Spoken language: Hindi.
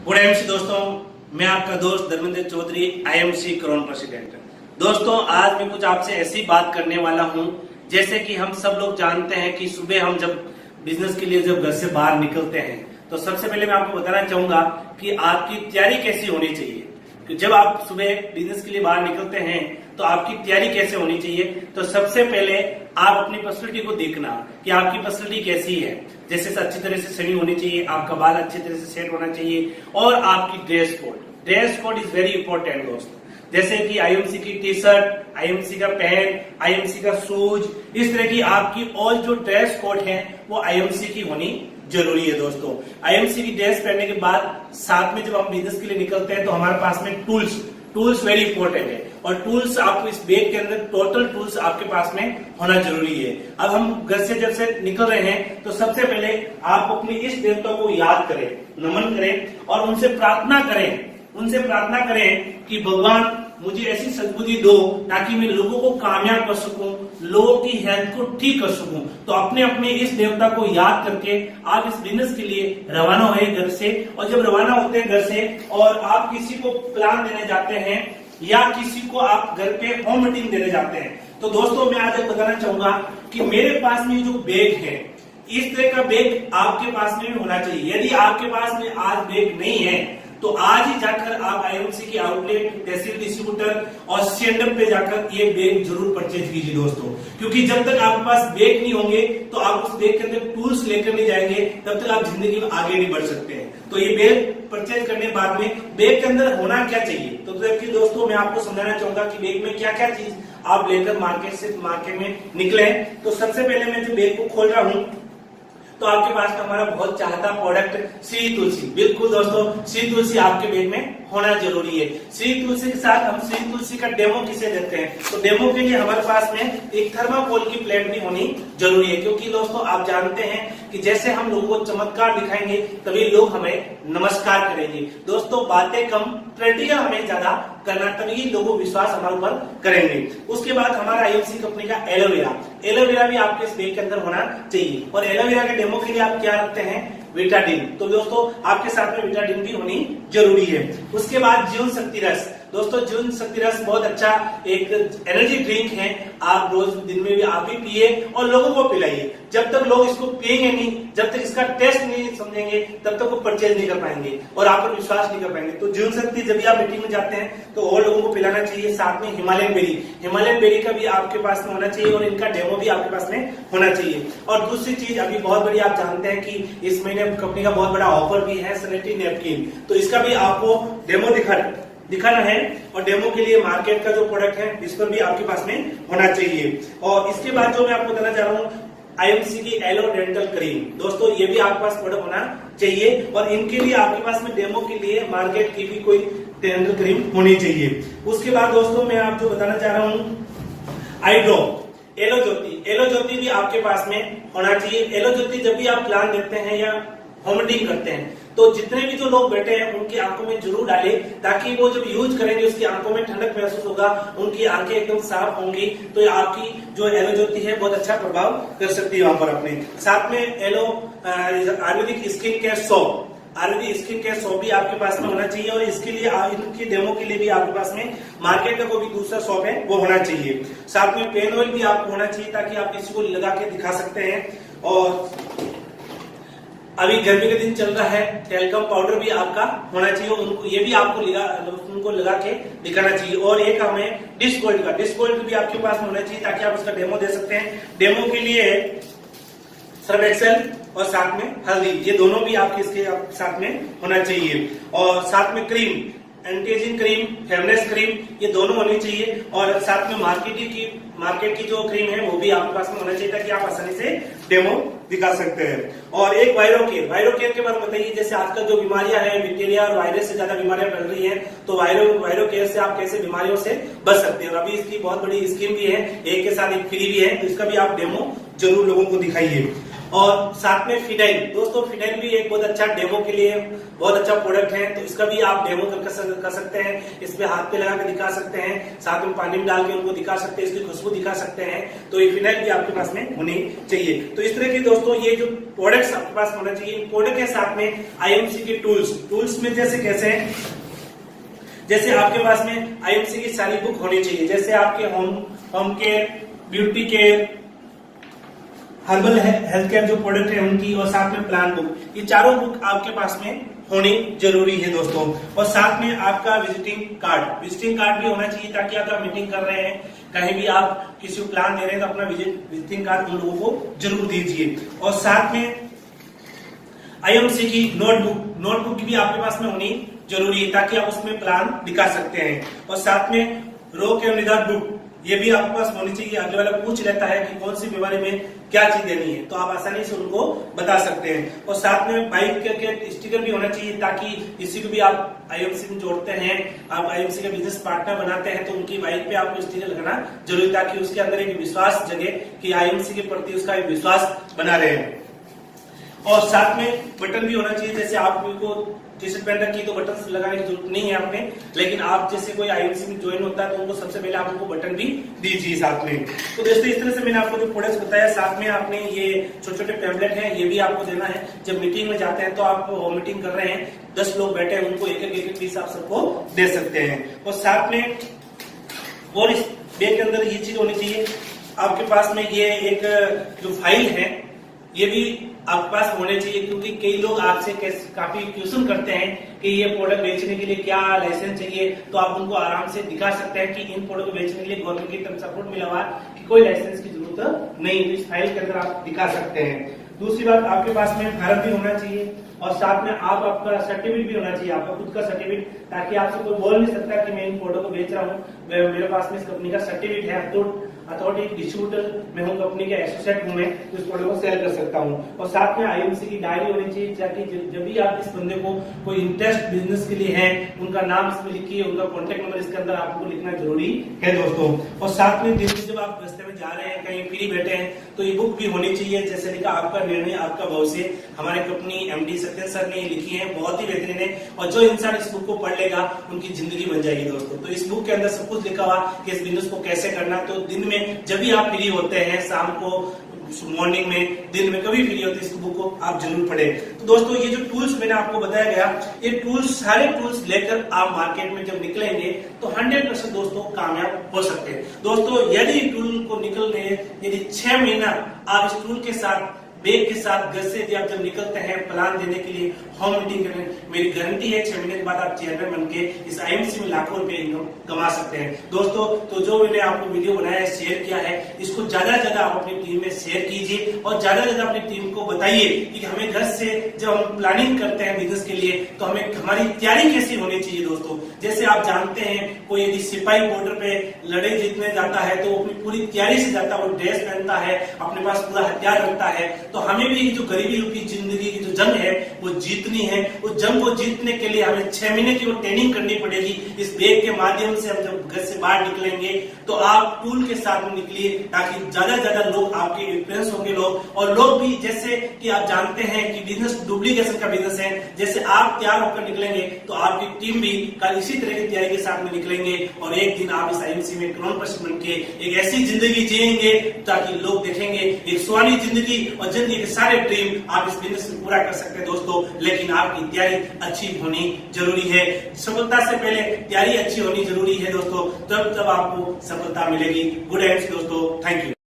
गुड एमसी दोस्तों, मैं आपका दोस्त Dharmendra Chaudhary, IMC crown president. दोस्तों, आज मैं कुछ आपसे ऐसी बात करने वाला हूं जैसे कि हम सब लोग जानते हैं कि सुबह हम जब बिजनेस के लिए जब घर से बाहर निकलते हैं तो सबसे पहले मैं आपको बताना चाहूंगा कि आपकी तैयारी कैसी होनी चाहिए। कि जब आप सुबह बिजनेस के लिए बाहर निकलते हैं तो आपकी तैयारी कैसे होनी चाहिए। तो सबसे पहले आप अपनी पर्सनैलिटी को देखना कि आपकी पर्सनैलिटी कैसी है। जैसे अच्छी तरह से सही होनी चाहिए, आपका बाल अच्छी तरह से सेट होना चाहिए और आपकी dress code is very important दोस्त। जैसे कि आईएमसी की टी शर्ट, आईएमसी का पैंट, आईएमसी का शूज, इस तरह की आपकी और जो ड्रेस कोड है वो आईएमसी की होनी जरूरी है दोस्तों। आईएमसी की ड्रेस पहनने के बाद साथ में जब हम बिजनेस के लिए निकलते हैं तो हमारे पास में टूल्स वेरी इंपॉर्टेंट है और टूल्स आपको इस बैग के अंदर टोटल टूल्स आपके पास में होना जरूरी है। अब हम घर से जब से निकल रहे हैं तो सबसे पहले आप अपने इष्ट देवता को याद करें, नमन करें और उनसे प्रार्थना करें कि भगवान मुझे ऐसी सद्बुद्धि दो ताकि मैं लोगों को कामयाब कर सकूं, लोगों की हेल्थ को ठीक कर सकूं। तो अपने इस देवता को याद करके आप इस बिजनेस के लिए रवाना हुए घर से। और जब रवाना होते हैं घर से और आप किसी को प्लान देने जाते हैं या किसी को आप घर पे होम मीटिंग देने जाते हैं तो दोस्तों मैं आज बताना चाहूंगा कि मेरे पास में जो बैग है इस तरह का बैग आपके पास में भी होना चाहिए। यदि आपके पास में आज बैग नहीं है तो आज ही जाकर आप आईएमसी की आउटलेट, तहसील डिस्ट्रीब्यूटर और सीएनडब्ल्यू पे जाकर ये बैग जरूर परचेज कीजिए दोस्तों। क्योंकि जब तक आपके पास बैग नहीं होंगे तो आप उस बैग के अंदर टूल्स लेकर नहीं जाएंगे, तब तक आप जिंदगी में आगे नहीं बढ़ सकते हैं। तो ये बैग परचेज करने के बाद में बैग के अंदर होना क्या चाहिए तो देखिए दोस्तों, मैं आपको समझाना चाहूंगा कि बैग में क्या क्या चीज आप लेकर मार्केट में निकले। तो सबसे पहले मैं जो बैग को खोल रहा हूँ तो आपके पास में हमारा बहुत चाहता प्रोडक्ट श्री तुलसी। बिल्कुल दोस्तों, श्री तुलसी आपके बैग में होना जरूरी है। श्री तुलसी के साथ हम श्री तुलसी का डेमो किसे देते हैं तो डेमो के लिए हमारे पास में एक थर्माकोल की प्लेट भी होनी जरूरी है। क्योंकि दोस्तों आप जानते हैं कि जैसे हम लोगों को चमत्कार दिखाएंगे तभी लोग हमें नमस्कार करेंगे। दोस्तों बातें कम, प्रैक्टिकल हमें ज्यादा करना, तभी लोगों विश्वास हमारे ऊपर करेंगे। उसके बाद हमारा आईएमसी कंपनी का एलोवेरा भी आपके इस बैग के अंदर होना चाहिए। और एलोवेरा के डेमो के लिए आप क्या रखते हैं, विटाडिन। तो दोस्तों आपके साथ में विटाडिन भी होनी जरूरी है। उसके बाद जीवन शक्ति रस। दोस्तों जीवन शक्ति रस बहुत अच्छा एक एनर्जी ड्रिंक है, आप रोज दिन में भी आप ही पिए और लोगों को पिलाइए। जब तक लोग इसको पिएंगे नहीं, जब तक इसका टेस्ट नहीं समझेंगे तब तक वो परचेज नहीं कर पाएंगे और आप पर विश्वास नहीं कर पाएंगे। तो जीवन शक्ति जब भी आप मीटिंग में जाते हैं तो और लोगों को पिलाना चाहिए। साथ में हिमालयन बेरी का भी आपके पास में होना चाहिए और इनका डेमो भी आपके पास में होना चाहिए। और दूसरी चीज अभी बहुत बड़ी, आप जानते हैं कि इस महीने कंपनी का बहुत बड़ा ऑफर भी है सैनिटरी नैपकिन, तो इसका भी आपको डेमो दिखाना है। और डेमो के लिए मार्केट का जो प्रोडक्ट है इस पर भी आपके पास में होना चाहिए। और इसके बाद जो मैं आपको बताना चाह रहा हूँ आईएमसी की एलो डेंटल क्रीम। दोस्तों ये भी आपके पास प्रोडक्ट होना चाहिए और इनके लिए आपके पास में डेमो के लिए मार्केट की भी कोई डेंटल क्रीम होनी चाहिए। उसके बाद दोस्तों मैं आपको बताना चाह रहा हूँ आई ड्रॉप एलो ज्योति भी आपके पास में होना चाहिए। एलो ज्योति जब भी आप प्लान देते हैं या होमडिंग करते हैं तो जितने भी जो लोग बैठे हैं उनकी आंखों में जरूर डालें ताकि वो जब यूज करेंगे उसकी आंखों में ठंडक महसूस होगा, उनकी आंखें एकदम साफ होंगी। तो आपकी जो एलो ज्योति है बहुत अच्छा प्रभाव कर सकती है वहां पर अपने साथ में। Aloe Ayurvedic skin care shop भी आपके पास में होना चाहिए और इसके लिए इनकी डेमो के लिए भी आपके पास में मार्केट का कोई भी दूसरा शॉप है वो होना चाहिए। साथ में पेन ऑयल भी आपको होना चाहिए ताकि आप किसी को लगा के दिखा सकते हैं। और अभी गर्मी के दिन चल रहा है, टेलकम पाउडर भी आपका होना चाहिए, उनको ये भी आपको उनको लगा के दिखाना चाहिए। और एक हमें डिश गोल्ड भी आपके पास में होना चाहिए ताकि आप उसका डेमो दे सकते हैं। डेमो के लिए सर्फ एक्सेल और साथ में हल्दी, ये दोनों भी आपके इसके साथ में होना चाहिए। और साथ में cream, anti ageing cream, fairness cream, ये दोनों होनी चाहिए। और साथ में मार्केट की जो क्रीम है वो भी आपके पास में होना चाहिए ताकि आप आसानी से डेमो दिखा सकते हैं। और एक वायरो केयर के बारे में बताइए। जैसे आजकल जो बीमारियां हैं, बैक्टीरिया और वायरस से ज्यादा बीमारियां फैल रही हैं, तो वायरो केयर से आप कैसे बीमारियों से बच सकते हैं। और अभी इसकी बहुत बड़ी स्कीम भी है, एक के साथ एक फ्री भी है, तो इसका भी आप डेमो जरूर लोगों को दिखाइए। और साथ में फिनाइल, दोस्तों फिनाइल भी एक बहुत अच्छा डेमो के लिए बहुत अच्छा प्रोडक्ट है, तो इसका भी आप डेमो कर सकते हैं। इसमें हाथ पे लगा के दिखा सकते हैं, साथ में पानी में डाल के उनको दिखा सकते हैं, इसकी खुशबू दिखा सकते हैं। तो ये फिनाइल भी आपके पास में होनी चाहिए। तो इस तरह की दोस्तों ये जो प्रोडक्ट्स आपके पास होना चाहिए, प्रोडक्ट है साथ में आईएमसी के टूल्स में जैसे कैसे, जैसे आपके पास में आईएमसी की सारी बुक होनी चाहिए, जैसे आपके home care, beauty care, herbal health care जो प्रोडक्ट है उनकी, और साथ में प्लान बुक, ये चारों बुक आपके पास में होनी जरूरी है दोस्तों। और साथ में आपका विजिटिंग कार्ड भी होना चाहिए, ताकि आप मीटिंग कर रहे हैं, कहीं भी आप किसी को प्लान दे रहे हैं तो अपना विजिटिंग कार्ड उन लोगों को जरूर दीजिए। और साथ में आईएमसी की नोटबुक भी आपके पास में होनी जरूरी है, ताकि आप उसमें प्लान दिखा सकते हैं। और साथ में रोग एवं निदान बुक, ये भी आपके पास होनी चाहिए। अगले वाला पूछ लेता है कि कौन सी बीमारी में क्या चीज देनी है, तो आप आसानी से उनको बता सकते हैं। और साथ में बाइक के स्टिकर भी होना चाहिए, ताकि किसी को भी आप आईएमसी में जोड़ते हैं, आप आईएमसी का बिजनेस पार्टनर बनाते हैं, तो उनकी बाइक पे आपको स्टिकर लगाना जरूरी, ताकि उसके अंदर एक विश्वास जगे कि आईएमसी के प्रति उसका एक विश्वास बना रहे। और साथ में बटन भी होना चाहिए, जैसे आपको टी शर्ट पहन रखी तो बटन लगाने की जरूरत नहीं है आपने, लेकिन आप जैसे कोई आईएमसी में ज्वाइन होता है तो उनको सबसे पहले आप उनको बटन भी दीजिए साथ में। तो दोस्तों इस तरह से मैंने आपको जो प्रोडक्ट्स बताया, साथ में आपने ये छोटे छोटे पैम्पलेट हैं, ये भी आपको देना है। जब मीटिंग में जाते हैं तो आप मीटिंग कर रहे हैं, 10 लोग बैठे हैं, उनको एक एक पीस आप सबको दे सकते हैं। और साथ में और इस बैग के अंदर ये चीज होनी चाहिए आपके पास में, ये एक जो फाइल है ये भी आपके पास होने चाहिए, क्योंकि कई लोग आपसे काफी क्वेश्चन करते हैं कि ये प्रोडक्ट बेचने के लिए क्या लाइसेंस चाहिए, तो आप उनको आराम से दिखा सकते हैं कि इन प्रोडक्ट को बेचने के लिए गवर्नमेंट की तरफ सपोर्ट मिला हुआ कि कोई लाइसेंस की जरूरत नहीं, तो इस फाइल के अंदर आप दिखा सकते हैं। दूसरी बात, आपके पास में भारत भी होना चाहिए, और साथ में आपका सर्टिफिकेट भी होना चाहिए, आपका खुद का सर्टिफिकेट, ताकि आपसे कोई बोल नहीं सकता कि मैं इन प्रोडक्ट को बेच रहा हूँ, मेरे पास में इस कंपनी का सर्टिफिकेट है, अथॉरिटी डिस्ट्रीब्यूटर मैं हूँ, कंपनी का एसोसिएट हूँ मैं, तो इस प्रोडक्ट को सेल कर सकता हूँ। और साथ में आईएमसी की डायरी होनी चाहिए, ताकि जब भी आप इस बंदे को कोई इंटरेस्ट बिजनेस के लिए है, उनका नाम इसमें लिखिए, उनका कॉन्टेक्ट नंबर इसके अंदर आपको लिखना जरूरी है दोस्तों। और साथ में जब आप रास्ते में जा रहे हैं, कहीं फ्री बैठे हैं, तो ये बुक भी होनी चाहिए, जैसे लिखा आपका निर्णय आपका भविष्य, हमारे कंपनी एमडी सत्येंद्र सर ने लिखी है, बहुत ही बेहतरीन है। और जो इंसान इस बुक को पढ़ लेगा उनकी जिंदगी बन जाएगी दोस्तों। तो इस बुक के अंदर सब कुछ लिखा हुआ कि इस बिजनेस को कैसे करना, तो दिन में जब भी आप फ्री होते हैं, शाम को, मॉर्निंग में, दिन में, कभी फ्री होते हैं, इस बुक को आप जरूर पढ़ें। तो दोस्तों ये जो टूल्स मैंने आपको बताया गया, ये टूल्स सारे टूल्स लेकर आप मार्केट में जब निकलेंगे तो 100% दोस्तों कामयाब हो सकते हैं। दोस्तों यदि टूल को निकलने, यदि 6 महीना आप इस टूल के साथ, बैग के साथ घर से आप जब निकलते हैं प्लान देने के लिए, होम मीटिंग करने, मेरी गारंटी है 6 महीने के बाद आप चेयरमैन बन के इस आईएमसी में लाखों रुपए इनकम कमा सकते हैं दोस्तों। तो जो मैंने आपको वीडियो बनाया है, शेयर किया है, इसको ज्यादा से ज्यादा आप अपनी टीम में शेयर कीजिए, और ज्यादा से ज्यादा अपनी टीम को बताइए कि हमें घर से जब हम प्लानिंग करते हैं बिजनेस के लिए, तो हमें हमारी तैयारी कैसी होनी चाहिए दोस्तों। जैसे आप जानते हैं, कोई यदि सिपाही बॉर्डर पे लड़े जीतने जाता है तो वो अपनी पूरी तैयारी से जाता है, वो ड्रेस पहनता है, अपने पास पूरा हथियार रखता है। तो हमें भी जो गरीबी रूपी जिंदगी की जो जंग है वो जीतनी है। उस जंग को जीतने के लिए हमें 6 महीने की वो ट्रेनिंग करनी पड़ेगी। इस बैग के माध्यम से हम जब घर से बाहर निकलेंगे तो आप टूल के साथ में निकलिए, ताकि ज्यादा से ज्यादा लोग आपके इन्फ्लुएंस होंगे लोग, और लोग भी, जैसे कि आप जानते हैं कि बिजनेस डुप्लीकेशन का बिजनेस है, जैसे आप तैयार होकर निकलेंगे तो आपकी टीम भी कल इसी तरह की तैयारी के साथ में निकलेंगे, और एक दिन आप इस आईएमसी में करोड़पति बन के एक ऐसी जिंदगी जिएंगे ताकि लोग देखेंगे एक सुहानी जिंदगी, और जिंदगी के सारे ड्रीम आप इस बिजनेस में पूरा कर सकते हैं दोस्तों। लेकिन आपकी तैयारी अच्छी होनी जरूरी है, सफलता से पहले तैयारी अच्छी होनी जरूरी है दोस्तों, तब आपको सफलता मिलेगी। गुड एंड दोस्तों, थैंक यू।